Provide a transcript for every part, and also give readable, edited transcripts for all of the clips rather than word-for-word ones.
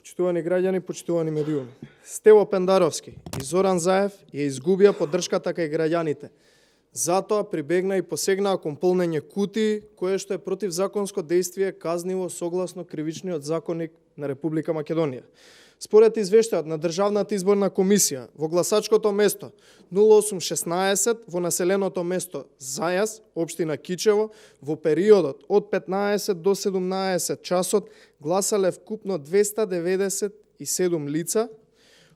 Почитувани граѓани, почитувани медиуми. Стево Пендаровски и Зоран Заев ја изгубија поддршката кај граѓаните. Затоа прибегна и посегнаа кон полнење кутии, кое што е противзаконско дејствие казниво согласно Кривичниот законник на Република Македонија. Според извештајот на Државната изборна комисија, во гласачкото место 0816 во населеното место Зајас, општина Кичево, во периодот од 15 до 17 часот гласале вкупно 297 лица,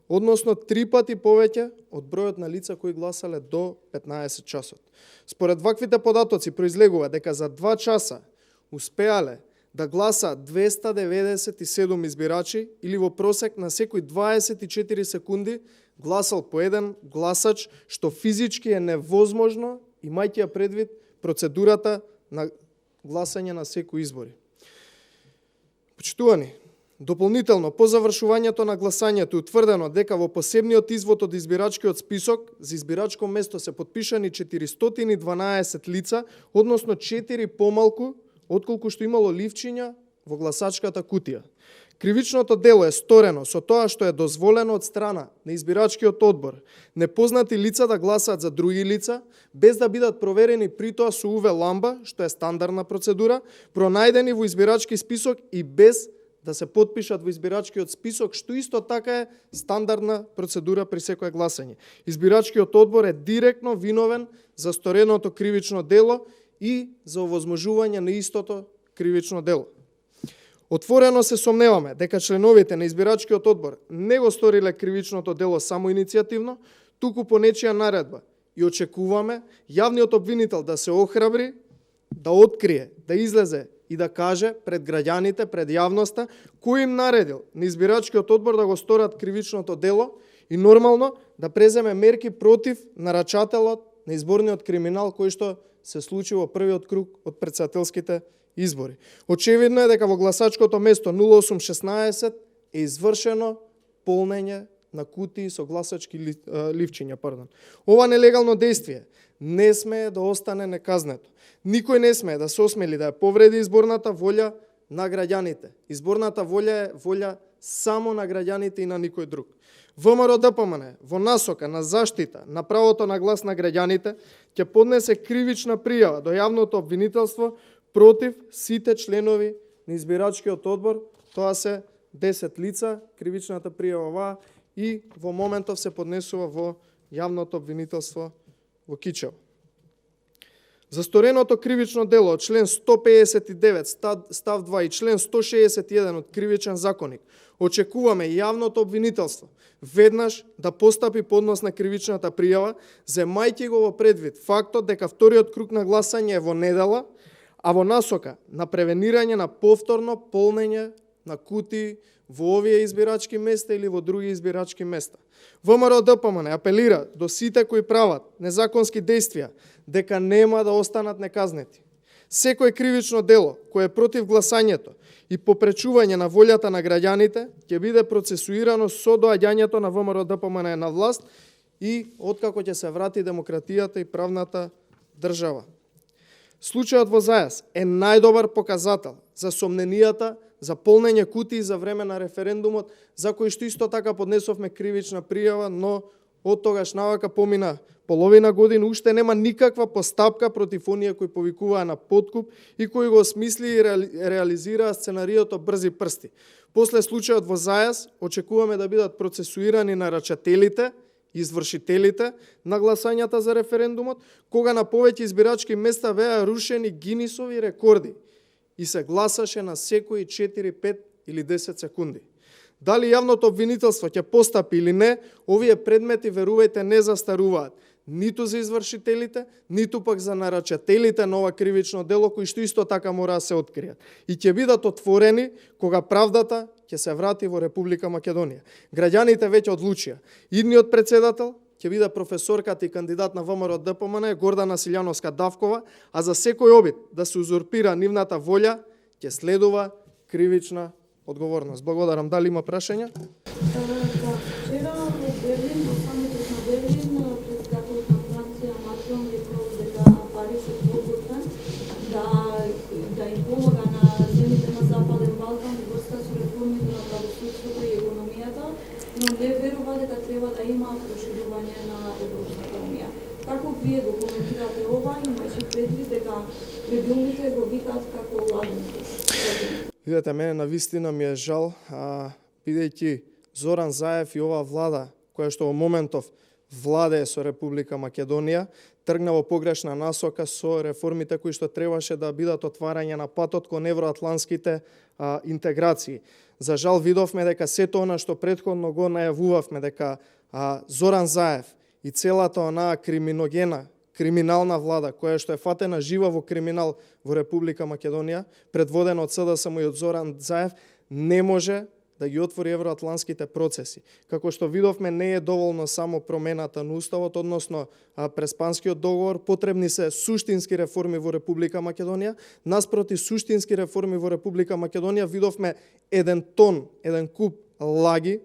односно 3 пати повеќе од бројот на лица кои гласале до 15 часот. Според ваквите податоци произлегува дека за 2 часа успеале да гласа 297 избирачи или во просек на секој 24 секунди гласал по еден гласач, што физички е невозможно, имајќи ја предвид процедурата на гласање на секој избори. Почитувани, дополнително по завршувањето на гласањето утврдено дека во посебниот извод од избирачкиот список за избирачко место се потпишани 412 лица, односно 4 помалку отколку што имало ливчиња во гласачката кутија. Кривичното дело е сторено со тоа што е дозволено од страна на избирачкиот одбор непознати лица да гласаат за други лица, без да бидат проверени при тоа со УВ ламба, што е стандардна процедура, пронајдени во избирачки список и без да се потпишат во избирачкиот список, што исто така е стандардна процедура при секое гласање. Избирачкиот одбор е директно виновен за стореното кривично дело и за овозможување на истото кривично дело. Отворено се сомневаме дека членовите на избирачкиот одбор не го сториле кривичното дело самоиницијативно, туку по нечија наредба, и очекуваме јавниот обвинител да се охрабри, да открие, да излезе и да каже пред граѓаните, пред јавноста, кој им наредил на избирачкиот одбор да го сторат кривичното дело и нормално да преземе мерки против нарачателот на изборниот криминал кој што се случи во првиот круг од претседателските избори. Очевидно е дека во гласачкото место 0816 е извршено полнење на кутии со гласачки ливчиња. Ова нелегално дејствие не смее да остане неказнето. Никој не смее да се осмели да ја повреди изборната волја на граѓаните. Изборната волја е волја само на граѓаните и на никој друг. ВМРО ДПМН во насока на заштита на правото на глас на граѓаните ќе поднесе кривична пријава до јавното обвинителство против сите членови на избирачкиот одбор. Тоа се 10 лица, кривичната пријава оваа и во моментов се поднесува во јавното обвинителство во Кичево. За стореното кривично дело од член 159 став 2 и член 161 од Кривичен законник очекуваме јавното обвинителство веднаш да постапи поднос на кривичната пријава, земајќи го во предвид фактот дека вториот круг на гласање е во недела, а во насока на превенирање на повторно полнење на кутии во овие избирачки места или во други избирачки места. ВМРО ДПМН апелира до сите кои прават незаконски дејствија дека нема да останат неказнети. Секое кривично дело кое е против гласањето и попречување на волјата на граѓаните ќе биде процесуирано со доаѓањето на ВМРО ДПМН на власт и откако ќе се врати демократијата и правната држава. Случајот во Зајас е најдобар показател за сомненијата за полнење кутии за време на референдумот, за кој што исто така поднесовме кривична пријава, но од тогаш навака помина половина година, уште нема никаква постапка против оние кои повикуваа на подкуп и кои го осмисли и реализираа сценариото брзи прсти. После случајот во Зајас очекуваме да бидат процесуирани нарачателите, извршителите на гласањата за референдумот, кога на повеќе избирачки места беа рушени Гинисови рекорди и се гласаше на секои 4, 5 или 10 секунди. Дали јавното обвинителство ќе постапи или не, овие предмети, верувајте, не застаруваат. Ниту за извршителите, ниту пак за нарачателите на ова кривично дело, кои што исто така мора да се откријат. И ќе бидат отворени кога правдата ќе се врати во Република Македонија. Граѓаните веќе одлучија. Идниот председател ќе биде професорката и кандидат на ВМРО ДПМН Гордана Силјановска Давкова, а за секој обид да се узурпира нивната волја ќе следува кривична одговорност. Благодарам. Дали има прашања? Вчера во Берлин, во самитот на Берлин, председателот на Франција Макрон рекол дека Париз е подготвен да им помага на земјите на Западен Балкан во врска со реформите на правосудството но не верува дека треба да има проширување на Европската унија. Како вие го коментирате ова, имајќи предвид дека медиумите го викаат како ладен фиш? Видете, мене на вистина ми е жал, бидејќи Зоран Заев и оваа влада, која што во моментов владее со Република Македонија, тргна во погрешна насока со реформите кои што требаше да бидат отварање на патот кон евроатланските интеграции. За жал видовме дека сето она што претходно го најавувавме дека Зоран Заев и целата онаа криминална влада која што е фатена жива во криминал во Република Македонија, предводена од СДСМ и од Зоран Заев, не може да ги отвори евроатланските процеси. Како што видовме, не е доволно само промената на уставот, односно Преспанскиот договор, потребни се суштински реформи во Република Македонија. Наспроти суштински реформи во Република Македонија видовме еден куп лаги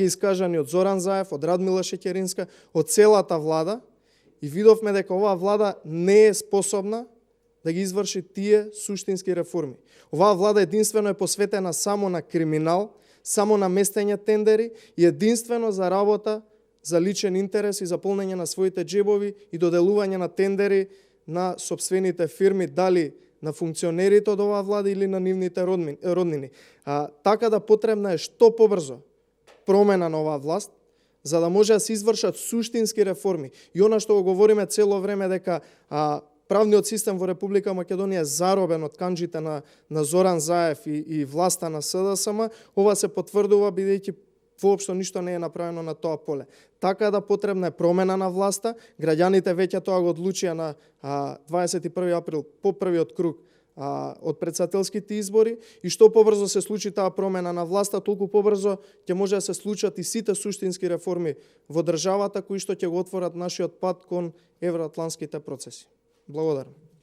искажани од Зоран Заев, од Радмила Шеќеринска, од целата влада, и видовме дека оваа влада не е способна да ги изврши тие суштински реформи. Оваа влада единствено е посветена само на криминал, само на местење тендери и единствено за работа, за личен интерес и за полнење на своите джебови и доделување на тендери на сопствените фирми, дали на функционерите од оваа влада или на нивните роднини. Така да потребна е што побрзо промена на оваа власт, за да може да се извршат суштински реформи. И она што го говориме цело време дека правниот систем во Република Македонија е заробен од канџите на Зоран Заев и власта на СДСМ, ова се потврдува бидејќи воопшто ништо не е направено на тоа поле. Така да потребна е промена на власта, граѓаните веќе тоа го одлучија на 21 април по првиот круг од претседателските избори, и што побрзо се случи таа промена на власта, толку побрзо ќе може да се случат и сите суштински реформи во државата кои што ќе го отворат нашиот пат кон евроатланските процеси. Благодарам.